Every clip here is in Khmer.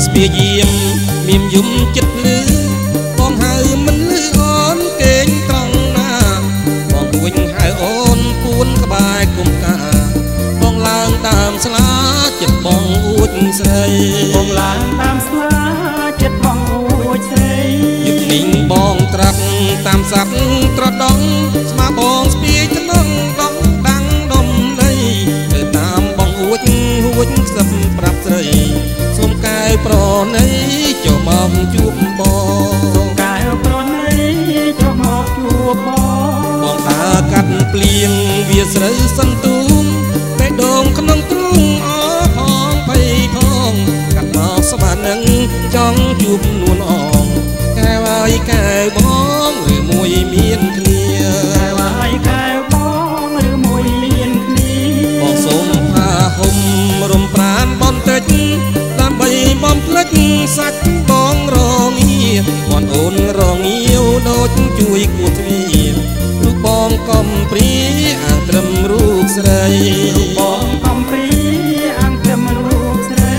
ស្ពាយាមមានយំចិត្តលឺបងហៅមិនលឺអូនកេងត្រង់ណាបងវិញហៅអូនពួនក្បែរគុំកាបងឡើងតាមស្លាចិត្តបងអួចស្រីបងឡើងតាមស្លាចិត្តបងអួចស្រីយប់នេះបងត្រាក់តាមសັບត្រដងស្មាបងស្ពាយថ្នងដងដាំងដុំលៃទៅតាមបងអួចហួចខ្សឹបប្រាប់ស្រីសូមកែប្រណីចុះមកជួបបងសូមកែប្រណីចុះមកជួបបងដើរកាត់ភ្លៀងវាស្រូវសន្ទូងបេះដូងក្នុងទ្រូងអផងភ័យផងកាត់មកស្បានឹងចង់ជួបនួនអងកែវាយកែបងឬមួយមានគ្នាកែវាយកែបងឬមួយមានគ្នាបងសូមផាហុំរំប្រានបន្តិចដើម្បីបំភ្លេចសាច់បងរងាមន់អូនរងាវដូចជួយគួរទ្វារូបបងកំព្រាអាងត្រឹមរូបស្រីរូបបងកំព្រាអាងត្រឹមរូបស្រី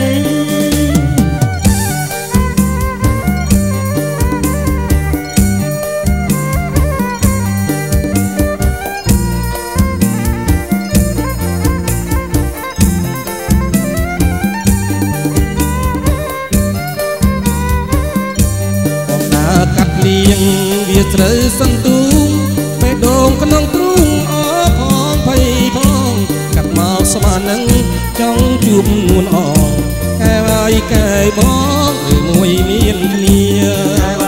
លៀងវាស្រូវសន្ទូងបេះដូងក្នុងទ្រូងអផងភ័យផងកាត់មកស្មាននឹងចង់ជួបនួនអងកែវាយកែបងឬមួយមានគ្នាកែវា